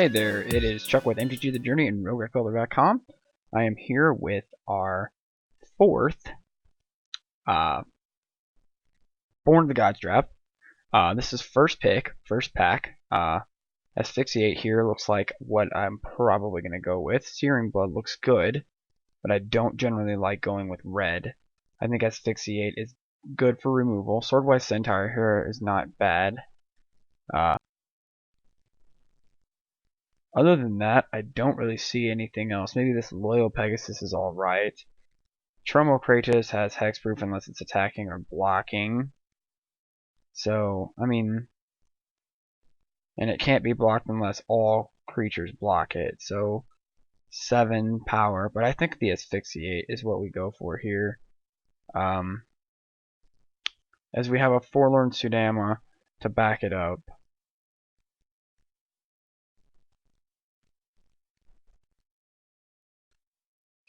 Hey there, it is Chuck with MTG The Journey and RogueReckBuilder.com. I am here with our fourth Born of the Gods draft. This is first pick, first pack. Asphyxiate here looks like what I'm probably going to go with. Searing Blood looks good, but I don't generally like going with red. I think Asphyxiate is good for removal. Swordwise Centaur here is not bad. Other than that, I don't really see anything else. Maybe this Loyal Pegasus is alright. Tromo Kratos has hexproof unless it's attacking or blocking. So, I mean, and it can't be blocked unless all creatures block it. So, 7 power, but I think the Asphyxiate is what we go for here. As we have a Forlorn Sudama to back it up.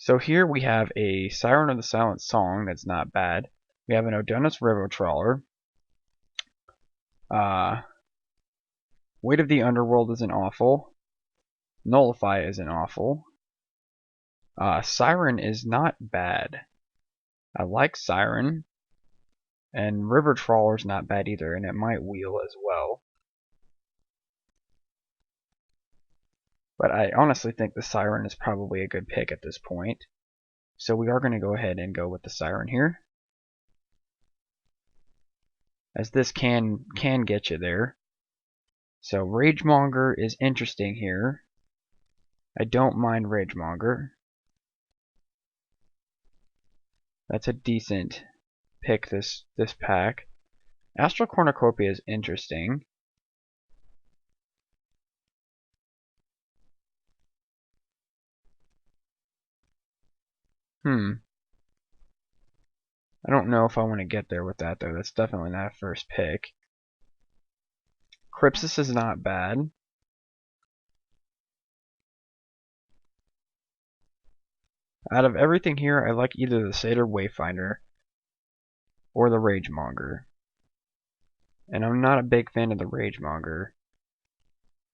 So here we have a Siren of the Silent Song that's not bad. We have an Odonus River Trawler. Weight of the Underworld isn't awful. Nullify isn't awful. Siren is not bad. I like Siren. And River Trawler's not bad either, and it might wheel as well. But I honestly think the Siren is probably a good pick at this point. So we are going to go ahead and go with the Siren here. As this can get you there. So Ragemonger is interesting here. I don't mind Ragemonger. That's a decent pick this pack. Astral Cornucopia is interesting. I don't know if I want to get there with that though. That's definitely not a first pick. Crypsis is not bad. Out of everything here, I like either the Satyr Wayfinder or the Ragemonger. And I'm not a big fan of the Ragemonger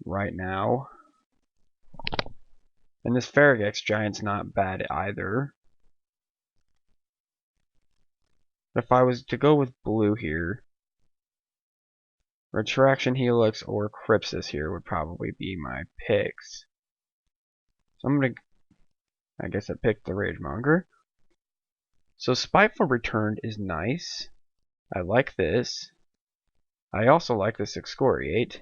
right now. And this Farragex Giant's not bad either. But if I was to go with blue here, Retraction Helix or Crypsis here would probably be my picks. So I'm gonna, I guess I picked the Ragemonger. So Spiteful Returned is nice. I like this. I also like this Excoriate.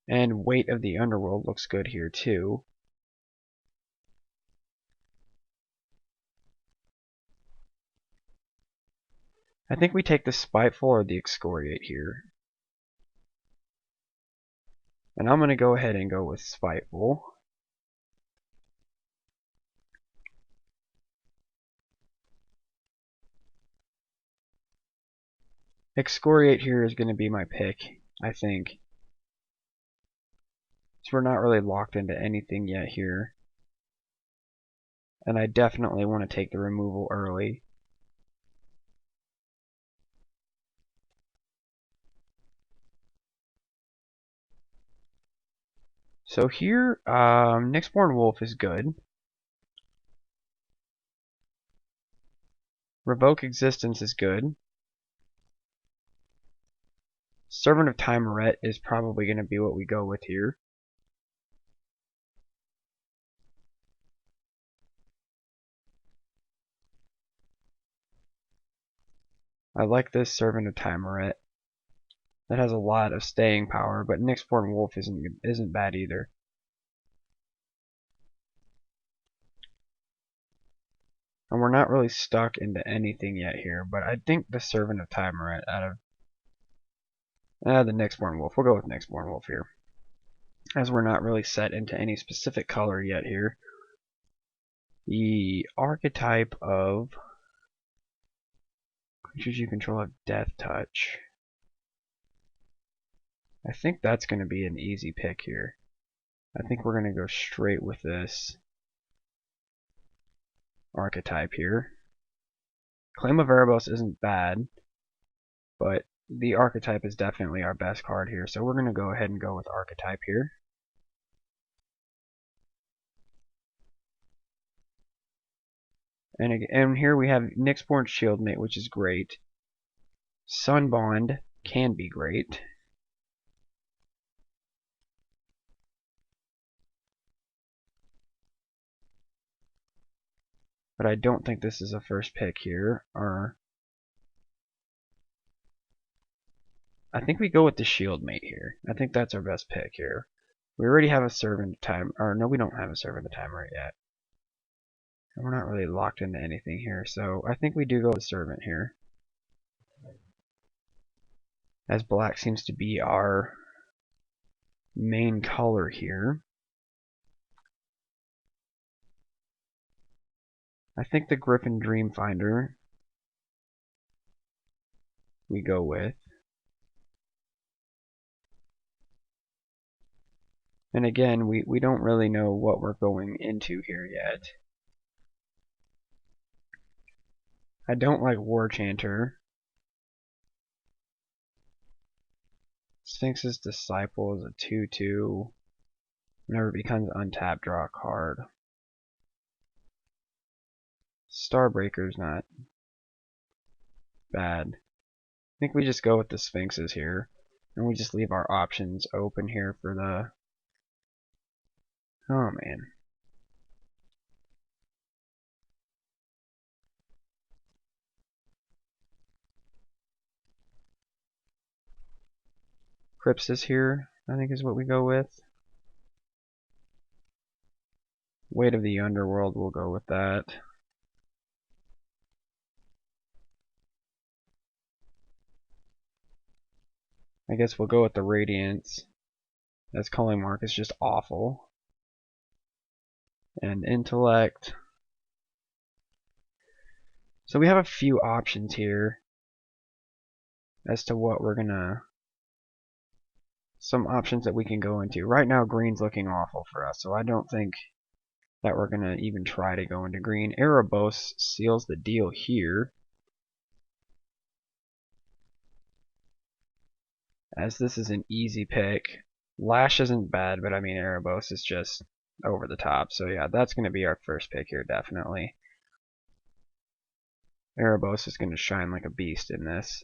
And Weight of the Underworld looks good here too. I think we take the Spiteful or the Excoriate here. And I'm going to go ahead and go with Spiteful. Excoriate here is going to be my pick, I think. So we're not really locked into anything yet here. And I definitely want to take the removal early. So here, Nyxborn Wolf is good. Revoke Existence is good. Servant of Timuret is probably going to be what we go with here. I like this Servant of Timuret. That has a lot of staying power, but Nyxborn Wolf isn't bad either. And we're not really stuck into anything yet here, but I think the Servant of Timuret out of the Nyxborn Wolf. We'll go with Nyxborn Wolf here, as we're not really set into any specific color yet here. The archetype of creatures you control have Death Touch. I think that's going to be an easy pick here. I think we're going to go straight with this archetype here. Claim of Erebos isn't bad, but the archetype is definitely our best card here, so we're going to go ahead and go with archetype here. And here we have Nyxborn Shieldmate, which is great. Sunbond can be great. But I don't think this is a first pick here. I think we go with the Shieldmate here. I think that's our best pick here. We already have a Servant Time, or no, we don't have a Servant Timer yet. And we're not really locked into anything here, so I think we do go with Servant here. As black seems to be our main color here. I think the Griffin Dreamfinder we go with. And again, we don't really know what we're going into here yet. I don't like War Chanter. Sphinx's Disciple is a 2/2. Whenever it becomes untapped, draw a card. Starbreaker's not bad. I think we just go with the Sphinxes here. And we just leave our options open here for the... Oh man. Crypsis here, I think is what we go with. Weight of the Underworld, we'll go with that. I guess we'll go with the Radiance. That's calling mark is just awful. And Intellect. So we have a few options here as to what we're gonna... Some options that we can go into. Right now green's looking awful for us, so I don't think that we're gonna even try to go into green. Erebos seals the deal here, as this is an easy pick. Lash isn't bad, but I mean Erebos is just over the top. So yeah, that's going to be our first pick here, definitely. Erebos is going to shine like a beast in this.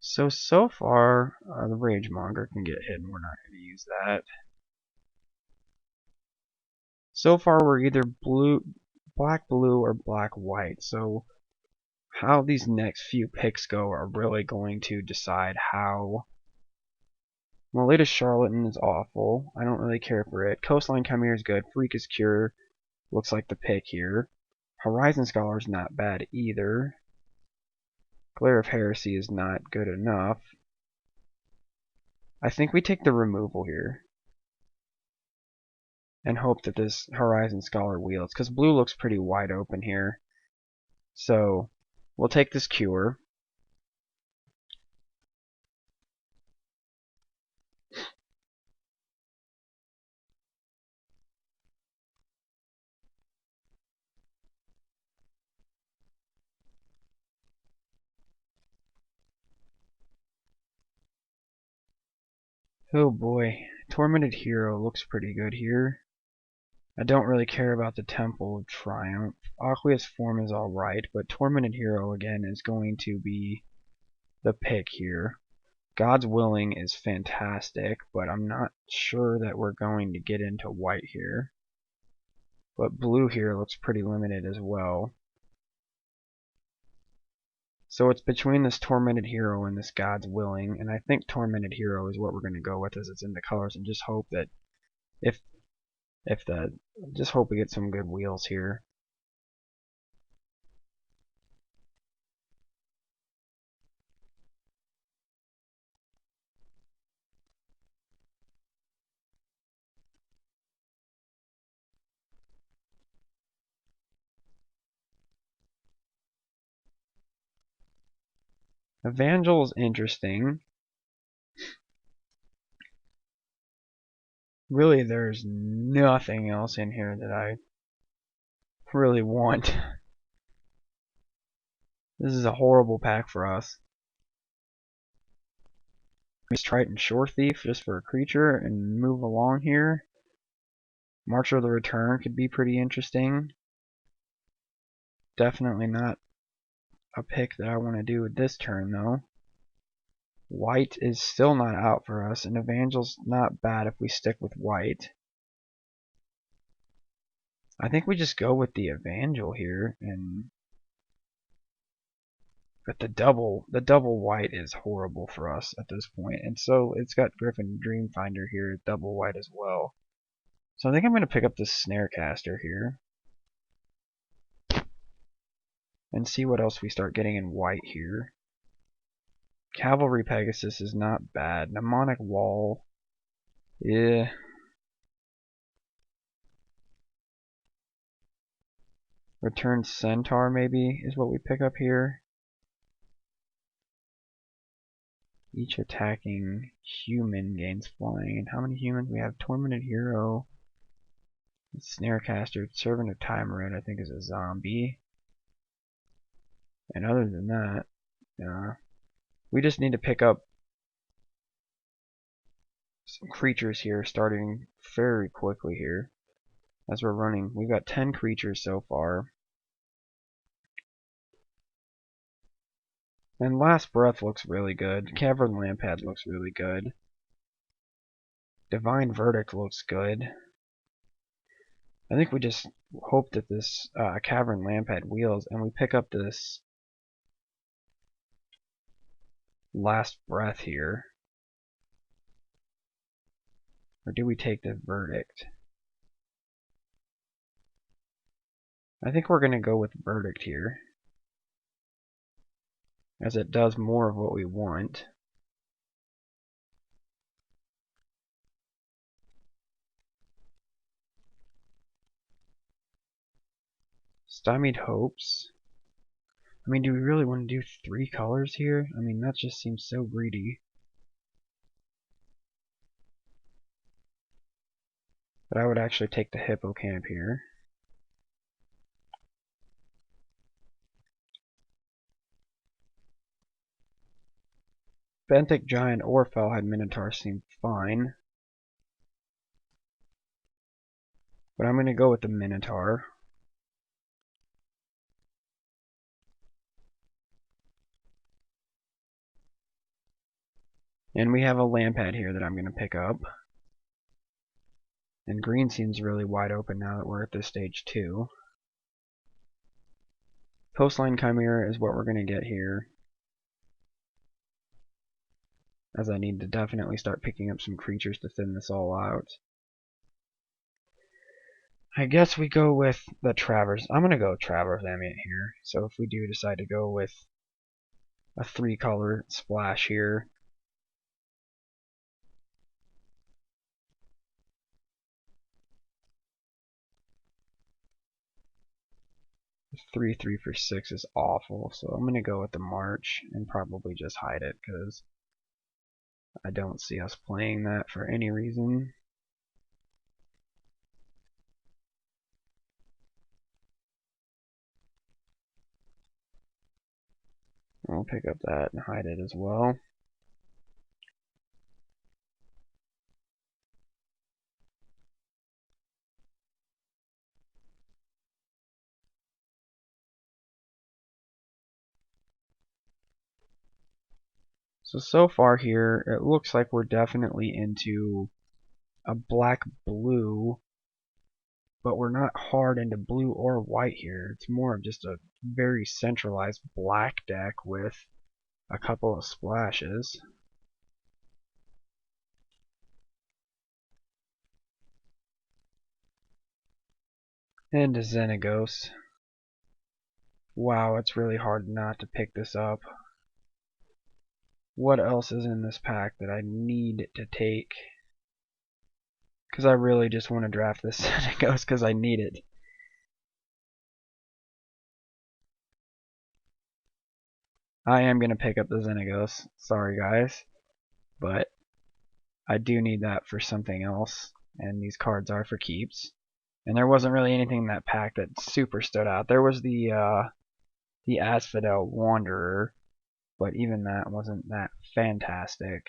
So far, the Ragemonger can get hidden. We're not going to use that. So far, we're either black blue or black white. So how these next few picks go are really going to decide how. Well, latest Charlatan is awful. I don't really care for it. Coastline Chimera is good. Freak is Cure looks like the pick here. Horizon Scholar is not bad either. Glare of Heresy is not good enough. I think we take the removal here and hope that this Horizon Scholar wields, because blue looks pretty wide open here. So we'll take this Cure. Oh boy, Tormented Hero looks pretty good here. I don't really care about the Temple of Triumph. Aqueous Form is alright, but Tormented Hero again is going to be the pick here. God's Willing is fantastic, but I'm not sure that we're going to get into white here. But blue here looks pretty limited as well. So it's between this Tormented Hero and this God's Willing, and I think Tormented Hero is what we're going to go with as it's in the colors, and just hope that just hope we get some good wheels here. Evangel is interesting. Really, there's nothing else in here that I really want. This is a horrible pack for us. Let's Triton Shore Thief just for a creature and move along here. Marcher of the Return could be pretty interesting. Definitely not a pick that I want to do with this turn though. White is still not out for us, and Evangel's not bad if we stick with white. I think we just go with the Evangel here, but the double white is horrible for us at this point, and so it's got Griffin Dreamfinder here, double white as well. So I think I'm going to pick up this Snarecaster here and see what else we start getting in white here. Cavalry Pegasus is not bad. Mnemonic Wall, yeah. Return Centaur maybe is what we pick up here. Each attacking human gains flying. And how many humans? We have Tormented Hero, Snarecaster, Servant of Timerid, I think is a zombie. And other than that, we just need to pick up some creatures here, starting very quickly here. As we're running, we've got 10 creatures so far. And Last Breath looks really good. Cavern Lampad looks really good. Divine Verdict looks good. I think we just hope that this Cavern Lampad wheels and we pick up this Last Breath here. Or do we take the Verdict? I think we're going to go with Verdict here, as it does more of what we want. Stymied Hopes. I mean, do we really want to do 3 colors here? I mean, that just seems so greedy. But I would actually take the Hippocamp here. Benthic Giant or Fellhide Minotaur seem fine. But I'm going to go with the Minotaur. And we have a Lampad here that I'm going to pick up. And green seems really wide open now that we're at this stage too. Coastline Chimera is what we're going to get here, as I need to definitely start picking up some creatures to thin this all out. I guess we go with the Traverse. I'm going to go Traverse Ambient here. So if we do decide to go with a 3-color splash here, the 3/3 for 6 is awful. So I'm going to go with the March and probably just hide it because I don't see us playing that for any reason. I'll pick up that and hide it as well. So far here, it looks like we're definitely into a black-blue, but we're not hard into blue or white here. It's more of just a very centralized black deck with a couple of splashes. And a Xenagos. Wow, it's really hard not to pick this up. What else is in this pack that I need to take? Because I really just want to draft this Xenagos because I need it. I am going to pick up the Xenagos. Sorry, guys. But I do need that for something else. And these cards are for keeps. And there wasn't really anything in that pack that super stood out. There was the Asphodel Wanderer. But even that wasn't that fantastic.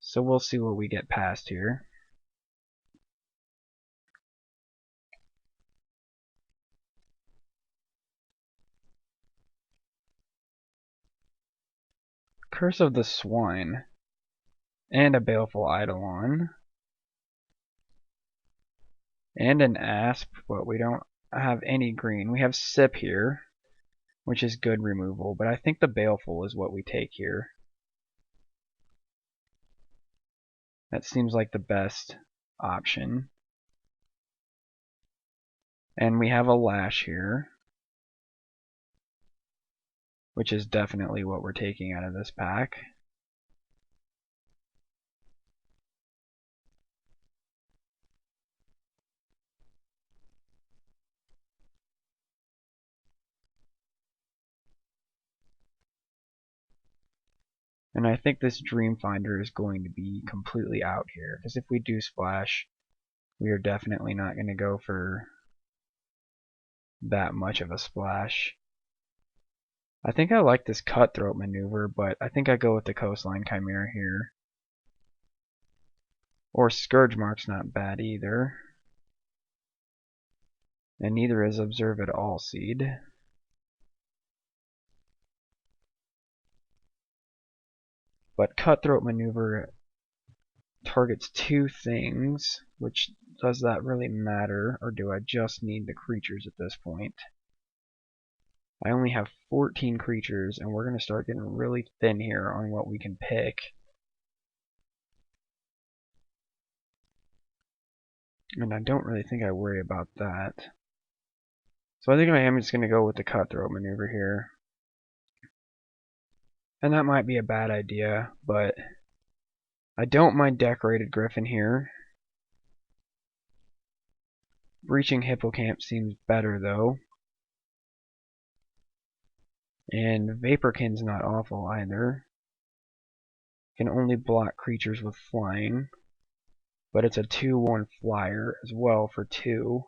So we'll see what we get past here. Curse of the Swine. And a Baleful Eidolon. And an Asp, but we don't have any green. We have Sip here, which is good removal, but I think the Baleful is what we take here. That seems like the best option. And we have a Lash here, which is definitely what we're taking out of this pack. And I think this Dreamfinder is going to be completely out here, because if we do splash, we are definitely not going to go for that much of a splash. I think I like this Cutthroat maneuver, but I think I go with the Coastline Chimera here. Or Scourge Mark's not bad either. And neither is Observe It All Seed. But Cutthroat maneuver targets two things, which does that really matter, or do I just need the creatures at this point? I only have 14 creatures, and we're going to start getting really thin here on what we can pick. And I don't really think I worry about that. So I think I am just going to go with the Cutthroat maneuver here. And that might be a bad idea, but I don't mind Decorated Griffin here. Breaching Hippocamp seems better though. And Vaporkin's not awful either. Can only block creatures with flying. But it's a 2/1 flyer as well for 2.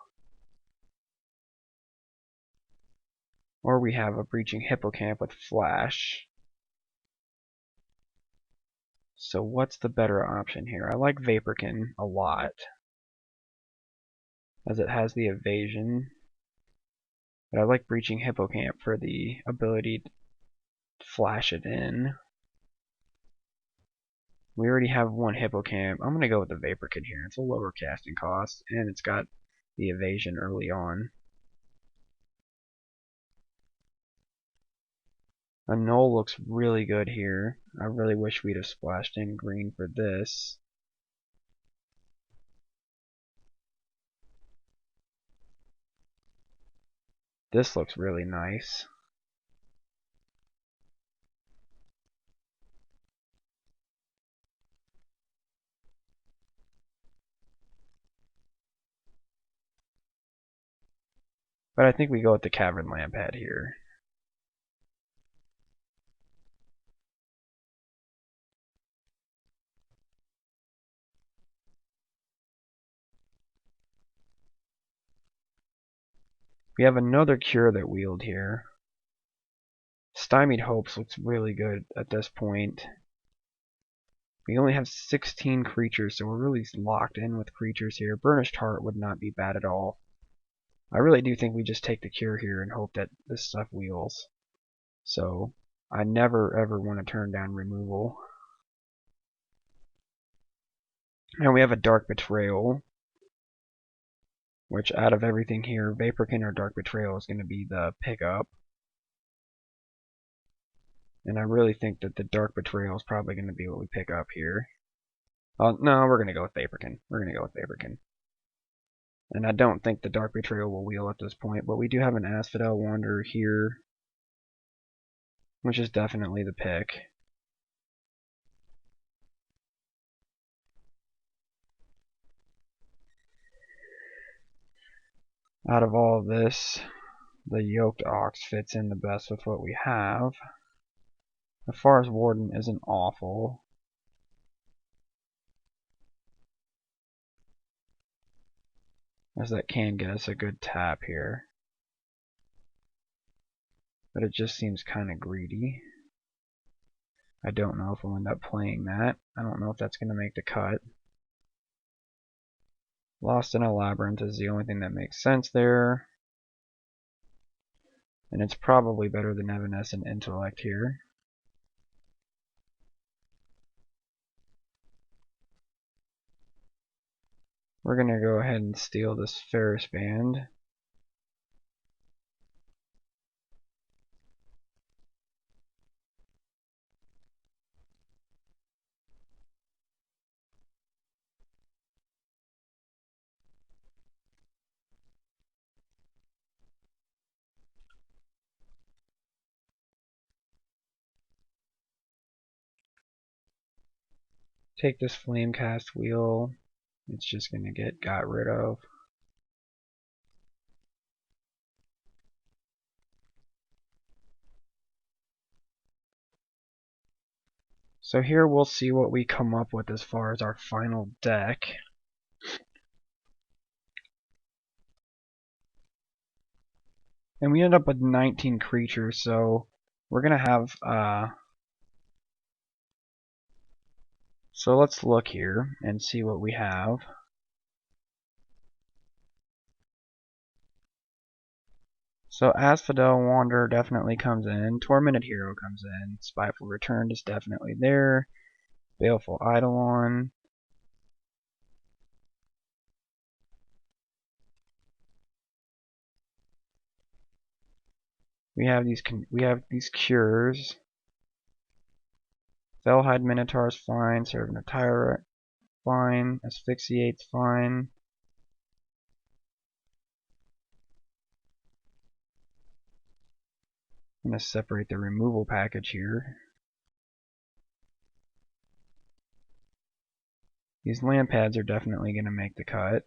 Or we have a Breaching Hippocamp with flash. So what's the better option here? I like Vaporkin a lot, as it has the evasion. But I like Breaching Hippocamp for the ability to flash it in. We already have one Hippocamp. I'm going to go with the Vaporkin here. It's a lower casting cost, and it's got the evasion early on. A Null looks really good here. I really wish we'd have splashed in green for this. This looks really nice. But I think we go with the Cavern Lampad here. We have another Cure that wheeled here. Stymied Hopes looks really good at this point. We only have 16 creatures, so we're really locked in with creatures here. Burnished Heart would not be bad at all. I really do think we just take the Cure here and hope that this stuff wheels. So, I never ever want to turn down removal. And we have a Dark Betrayal, which out of everything here, Vaporkin or Dark Betrayal is going to be the pickup. And I really think that the Dark Betrayal is probably going to be what we pick up here. No, we're going to go with Vaporkin. We're going to go with Vaporkin. And I don't think the Dark Betrayal will wheel at this point, but we do have an Asphodel Wanderer here, which is definitely the pick. Out of all of this, the yoked ox fits in the best with what we have. The forest warden isn't awful. As that can get us a good tap here. But it just seems kind of greedy. I don't know if we'll end up playing that. I don't know if that's going to make the cut. Lost in a Labyrinth is the only thing that makes sense there. And it's probably better than Evanescent Intellect here. We're going to go ahead and steal this Ferris Band. Take this Flamecast Wheel. It's just going to get got rid of. So here we'll see what we come up with as far as our final deck. And we end up with 19 creatures, so we're going to have... So let's look here and see what we have. So Asphodel Wanderer definitely comes in. Tormented Hero comes in. Spiteful Return is definitely there. Baleful Eidolon. We have these cures. Felhide Minotaur's fine. Servant of Tyrant fine. Asphyxiate's fine. I'm going to separate the removal package here. These land pads are definitely going to make the cut.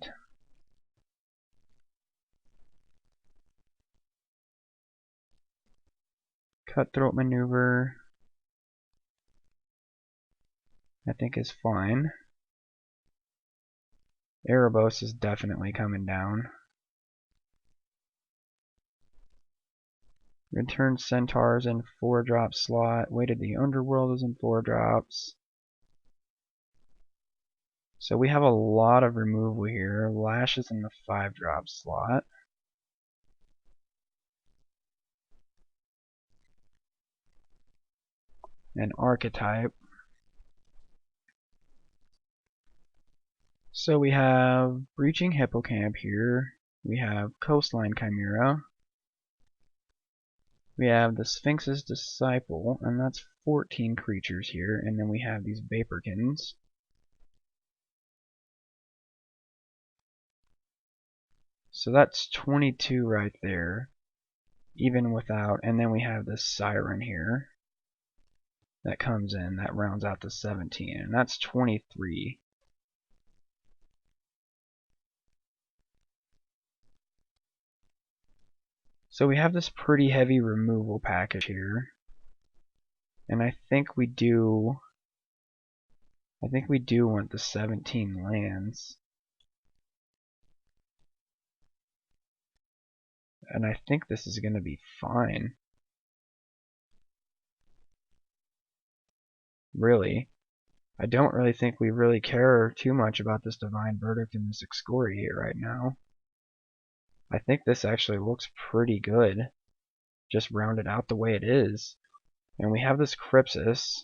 Cutthroat Maneuver, I think, is fine. Erebos is definitely coming down. Return Centaurs in 4-drop slot. Weighted the Underworld is in 4 drops. So we have a lot of removal here. Lash is in the 5-drop slot. And Archetype. So we have Breaching Hippocamp here. We have Coastline Chimera. We have the Sphinx's Disciple, and that's 14 creatures here. And then we have these Vaporkins. So that's 22 right there, even without, and then we have this Siren here that comes in, that rounds out to 17, and that's 23. So we have this pretty heavy removal package here, and I think we do want the 17 lands. And I think this is going to be fine. Really. I don't really think we really care too much about this Divine Verdict and this Excoriate right now. I think this actually looks pretty good. Just rounded out the way it is. And we have this Crypsis.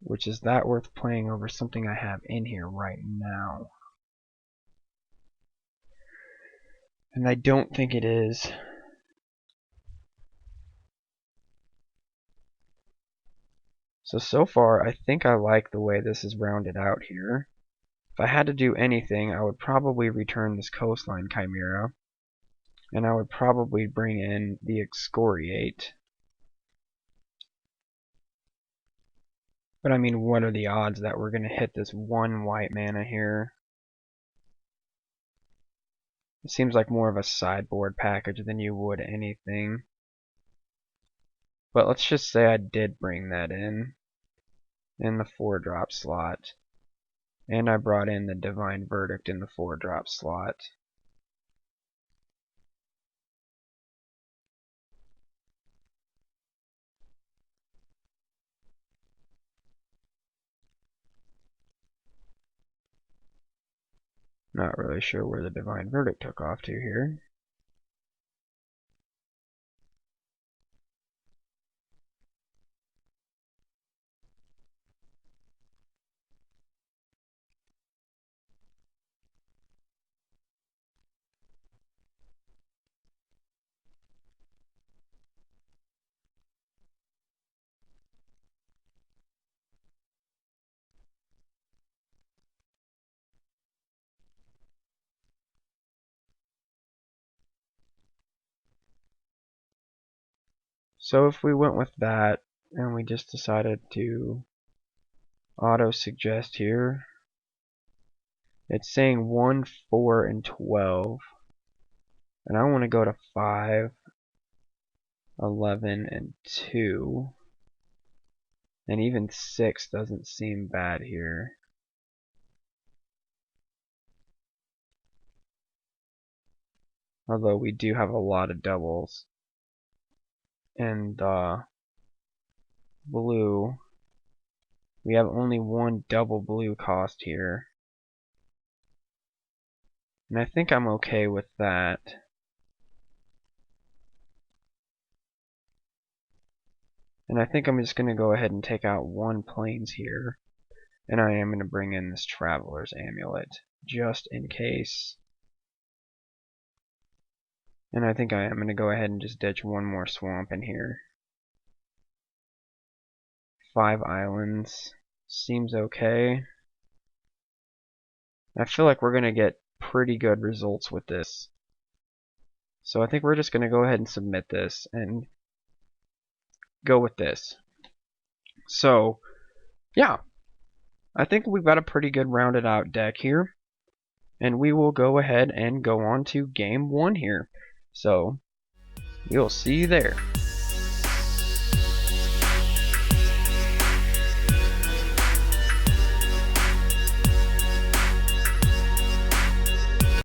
Which is that worth playing over something I have in here right now? And I don't think it is. So far, I think I like the way this is rounded out here. If I had to do anything, I would probably return this Coastline Chimera. And I would probably bring in the Excoriate. But I mean, what are the odds that we're going to hit this one white mana here? It seems like more of a sideboard package than you would anything. But let's just say I did bring that in the 4-drop slot. And I brought in the Divine Verdict in the 4-drop slot. Not really sure where the Divine Verdict took off to here. So if we went with that, and we just decided to auto-suggest here, it's saying 1, 4, and 12. And I want to go to 5, 11, and 2. And even 6 doesn't seem bad here. Although we do have a lot of doubles. And blue, we have only one double blue cost here. And I think I'm okay with that. And I think I'm just going to go ahead and take out 1 plains here. And I am going to bring in this Traveler's Amulet, just in case. And I think I am going to go ahead and just ditch 1 more swamp in here. 5 islands seems okay. I feel like we're going to get pretty good results with this. So I think we're just going to go ahead and submit this and go with this. So, yeah. I think we've got a pretty good rounded out deck here. And we will go ahead and go on to game 1 here. So, we'll see you there.